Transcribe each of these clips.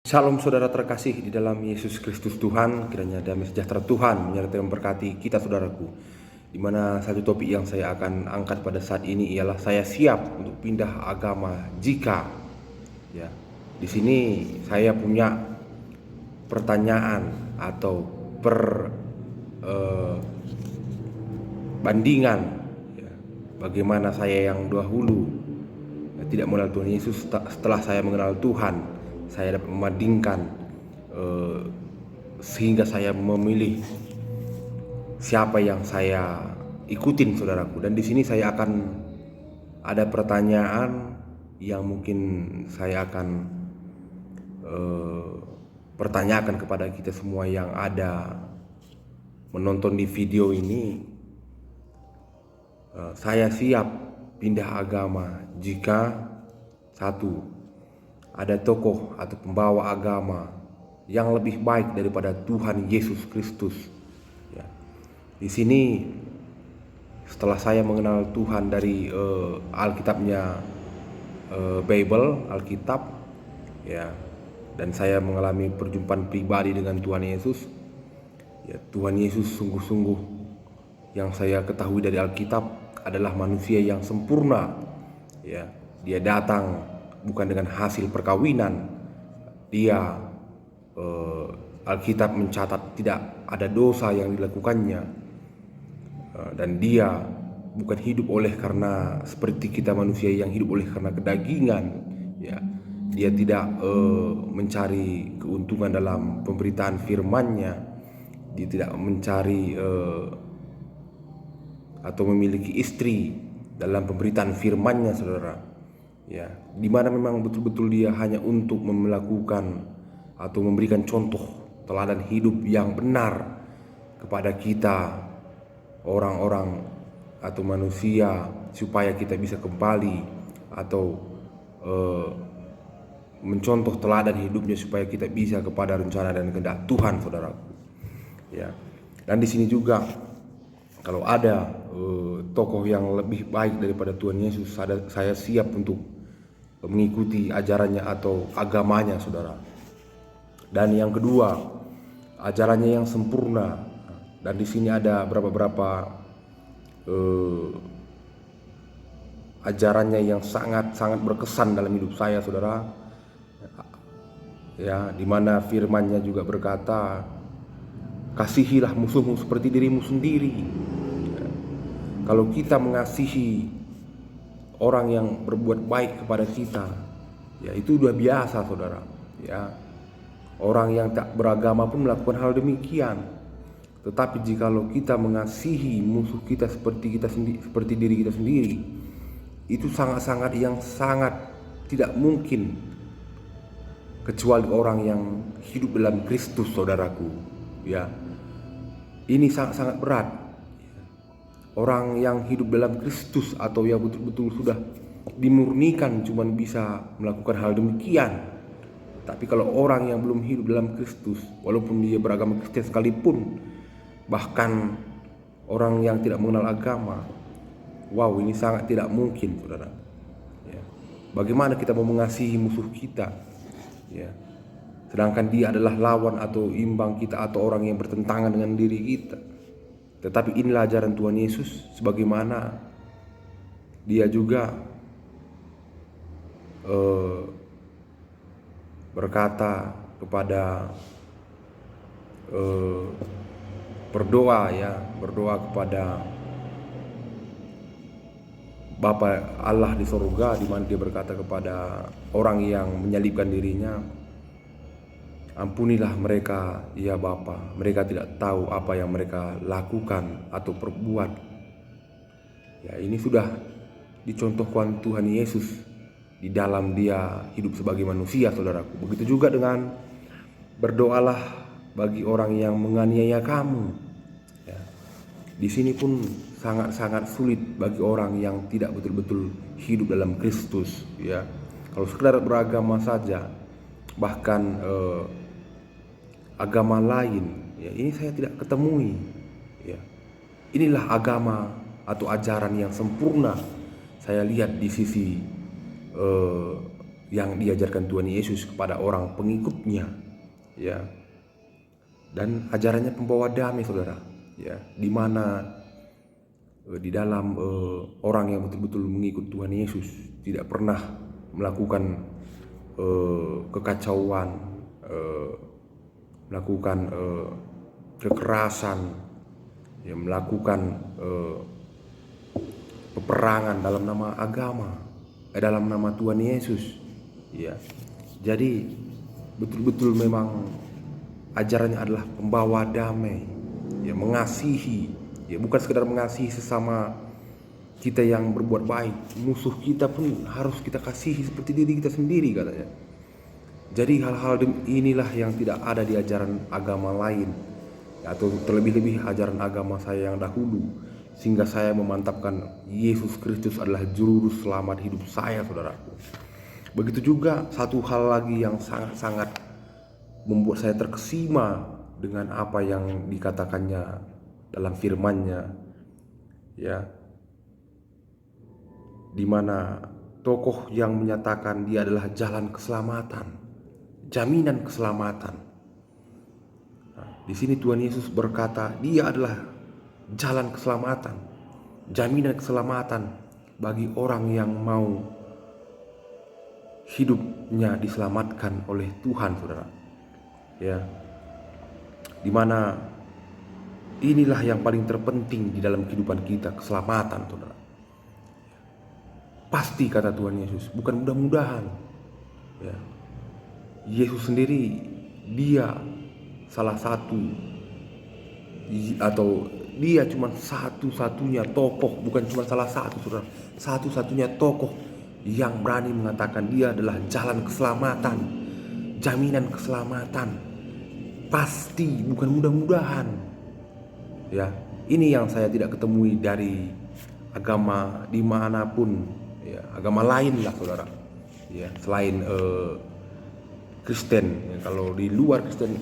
Salam saudara terkasih di dalam Yesus Kristus Tuhan, kiranya damai sejahtera Tuhan menyertai memberkati kita saudaraku. Di mana satu topik yang saya akan angkat pada saat ini ialah saya siap untuk pindah agama jika ya. Di sini saya punya pertanyaan atau perbandingan ya, bagaimana saya yang dahulu tidak mengenal Tuhan Yesus, setelah saya mengenal Tuhan, saya dapat membandingkan sehingga saya memilih siapa yang saya ikutin, saudaraku. Dan di sini saya akan ada pertanyaan yang mungkin saya akan pertanyakan kepada kita semua yang ada menonton di video ini. Saya siap pindah agama jika satu, ada tokoh atau pembawa agama yang lebih baik daripada Tuhan Yesus Kristus. Ya. Di sini setelah saya mengenal Tuhan dari Alkitabnya, Bible, Alkitab, ya, dan saya mengalami perjumpaan pribadi dengan Tuhan Yesus. Ya, Tuhan Yesus sungguh-sungguh yang saya ketahui dari Alkitab adalah manusia yang sempurna. Ya, dia datang bukan dengan hasil perkawinan. Dia Alkitab mencatat tidak ada dosa yang dilakukannya, dan dia bukan hidup oleh karena seperti kita manusia yang hidup oleh karena kedagingan. Ya, dia tidak mencari keuntungan dalam pemberitaan firman-Nya. Dia tidak mencari atau memiliki istri dalam pemberitaan firman-Nya, saudara. Ya, di mana memang betul-betul dia hanya untuk melakukan atau memberikan contoh teladan hidup yang benar kepada kita orang-orang atau manusia, supaya kita bisa kembali atau mencontoh teladan hidupnya supaya kita bisa kepada rencana dan kehendak Tuhan, saudaraku. Ya, dan di sini juga kalau ada tokoh yang lebih baik daripada Tuhan Yesus, saya siap untuk mengikuti ajarannya atau agamanya, saudara. Dan yang kedua, ajarannya yang sempurna. Dan di sini ada beberapa ajarannya yang sangat berkesan dalam hidup saya, saudara. Ya, di mana firman-Nya juga berkata, kasihilah musuhmu seperti dirimu sendiri. Kalau kita mengasihi orang yang berbuat baik kepada kita, ya itu udah biasa, saudara. Ya, orang yang tak beragama pun melakukan hal demikian. Tetapi jikalau kita mengasihi musuh kita seperti diri kita sendiri, itu sangat tidak mungkin kecuali orang yang hidup dalam Kristus, saudaraku. Ya, ini sangat berat. Orang yang hidup dalam Kristus atau yang betul-betul sudah dimurnikan cuman bisa melakukan hal demikian. Tapi kalau orang yang belum hidup dalam Kristus, walaupun dia beragama Kristen sekalipun, bahkan orang yang tidak mengenal agama, wow, ini sangat tidak mungkin, saudara. Ya. Bagaimana kita mau mengasihi musuh kita, ya, sedangkan dia adalah lawan atau imbang kita atau orang yang bertentangan dengan diri kita. Tetapi inilah ajaran Tuhan Yesus, sebagaimana dia juga berkata kepada berdoa kepada Bapa Allah di sorga, di mana dia berkata kepada orang yang menyalibkan dirinya, ampunilah mereka, ya Bapa, mereka tidak tahu apa yang mereka lakukan atau perbuat. Ya, ini sudah dicontohkan Tuhan Yesus di dalam dia hidup sebagai manusia, saudaraku. Begitu juga dengan berdoalah bagi orang yang menganiaya kamu. Ya, di sini pun sangat sulit bagi orang yang tidak betul-betul hidup dalam Kristus. Ya, kalau sekedar beragama saja, bahkan agama lain, ya, ini saya tidak ketemui. Ya, inilah agama atau ajaran yang sempurna saya lihat di sisi yang diajarkan Tuhan Yesus kepada orang pengikutnya, ya. Dan ajarannya pembawa damai, saudara, ya, di mana di dalam orang yang betul-betul mengikut Tuhan Yesus tidak pernah melakukan kekacauan, melakukan kekerasan, ya, melakukan peperangan dalam nama agama, dalam nama Tuhan Yesus, ya. Jadi betul-betul memang ajarannya adalah pembawa damai, ya, mengasihi, ya, bukan sekedar mengasihi sesama kita yang berbuat baik, musuh kita pun harus kita kasihi seperti diri kita sendiri, katanya. Jadi hal-hal inilah yang tidak ada di ajaran agama lain, atau terlebih-lebih ajaran agama saya yang dahulu, sehingga saya memantapkan Yesus Kristus adalah juru selamat hidup saya, saudaraku. Begitu juga satu hal lagi yang sangat-sangat membuat saya terkesima dengan apa yang dikatakannya dalam firman-Nya, ya, di mana tokoh yang menyatakan dia adalah jalan keselamatan, jaminan keselamatan. Nah, di sini Tuhan Yesus berkata, dia adalah jalan keselamatan, jaminan keselamatan bagi orang yang mau hidupnya diselamatkan oleh Tuhan, saudara. Ya, dimana inilah yang paling terpenting di dalam kehidupan kita, keselamatan, saudara. Pasti, kata Tuhan Yesus, bukan mudah-mudahan, ya. Yesus sendiri, dia salah satu, atau dia cuma satu-satunya tokoh, bukan cuma salah satu, saudara, satu-satunya tokoh yang berani mengatakan dia adalah jalan keselamatan, jaminan keselamatan. Pasti, bukan mudah-mudahan, ya. Ini yang saya tidak ketemui dari agama dimanapun, ya, agama lain lah, saudara, ya, selain Kristen, ya. Kalau di luar Kristen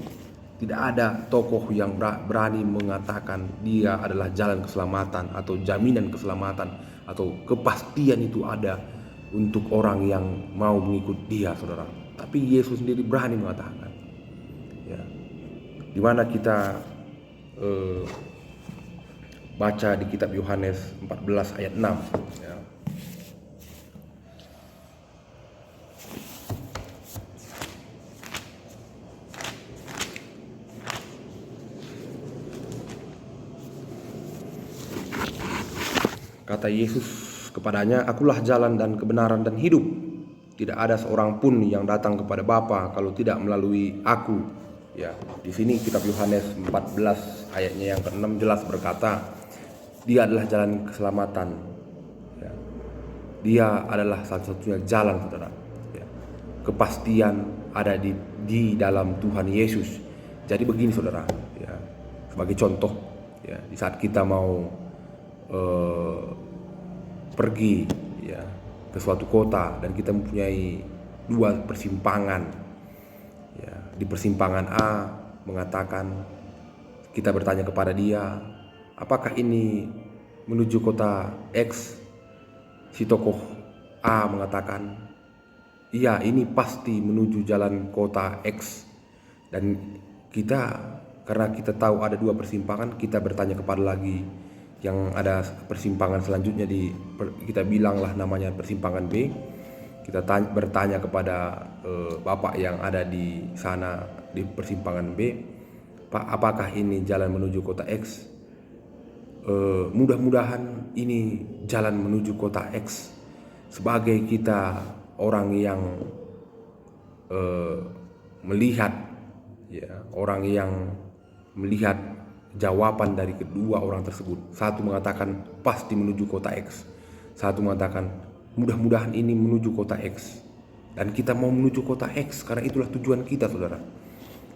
tidak ada tokoh yang berani mengatakan dia adalah jalan keselamatan atau jaminan keselamatan atau kepastian itu ada untuk orang yang mau mengikut dia, saudara. Tapi Yesus sendiri berani mengatakan, ya, dimana kita baca di kitab Yohanes 14 ayat 6, ya. Kata Yesus kepadanya, akulah jalan dan kebenaran dan hidup. Tidak ada seorang pun yang datang kepada Bapa kalau tidak melalui aku. Ya, di sini kitab Yohanes 14 ayatnya yang ke-6 jelas berkata, dia adalah jalan keselamatan. Ya. Dia adalah satu-satunya jalan, saudara. Ya. Kepastian ada di dalam Tuhan Yesus. Jadi begini, saudara, ya, sebagai contoh, ya, di saat kita mau pergi, ya, ke suatu kota dan kita mempunyai dua persimpangan, ya. Di persimpangan A mengatakan, kita bertanya kepada dia, apakah ini menuju kota X? Si tokoh A mengatakan, iya, ini pasti menuju jalan kota X. Dan kita, karena kita tahu ada dua persimpangan, kita bertanya kepada lagi yang ada persimpangan selanjutnya, kita bilanglah namanya persimpangan B. Kita bertanya kepada bapak yang ada di sana di persimpangan B, Pak, apakah ini jalan menuju kota X? Mudah-mudahan ini jalan menuju kota X. Sebagai kita orang yang melihat, ya, orang yang melihat jawaban dari kedua orang tersebut. Satu mengatakan pasti menuju kota X, satu mengatakan mudah-mudahan ini menuju kota X. Dan kita mau menuju kota X karena itulah tujuan kita, saudara.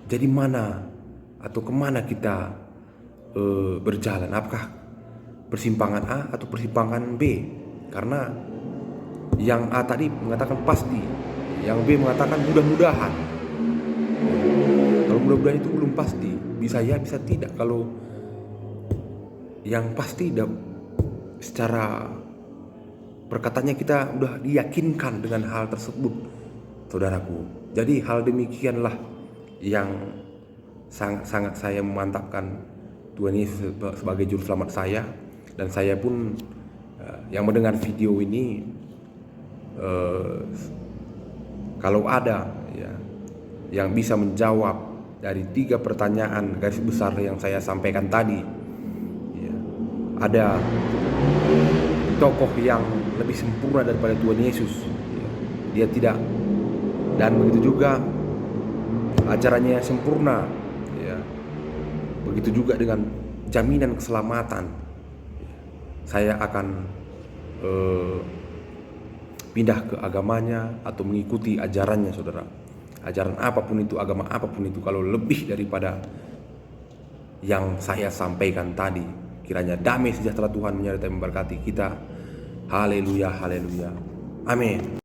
Jadi mana atau kemana kita berjalan? Apakah persimpangan A atau persimpangan B? Karena yang A tadi mengatakan pasti, yang B mengatakan mudah-mudahan. Kalau mudah-mudahan itu belum pasti, bisa ya bisa tidak. Kalau yang pasti secara perkataannya kita udah diyakinkan dengan hal tersebut, saudaraku. Jadi hal demikianlah yang sangat saya memantapkan Tuhan Yesus sebagai juru selamat saya. Dan saya pun yang mendengar video ini, kalau ada ya yang bisa menjawab dari 3 pertanyaan garis besar yang saya sampaikan tadi, ya, ada tokoh yang lebih sempurna daripada Tuhan Yesus, ya, dia tidak, dan begitu juga ajarannya yang sempurna, ya, begitu juga dengan jaminan keselamatan. Saya akan pindah ke agamanya atau mengikuti ajarannya, saudara. Ajaran apapun itu, agama apapun itu, kalau lebih daripada yang saya sampaikan tadi, kiranya damai sejahtera Tuhan menyertai memberkati kita. Haleluya, haleluya, amin.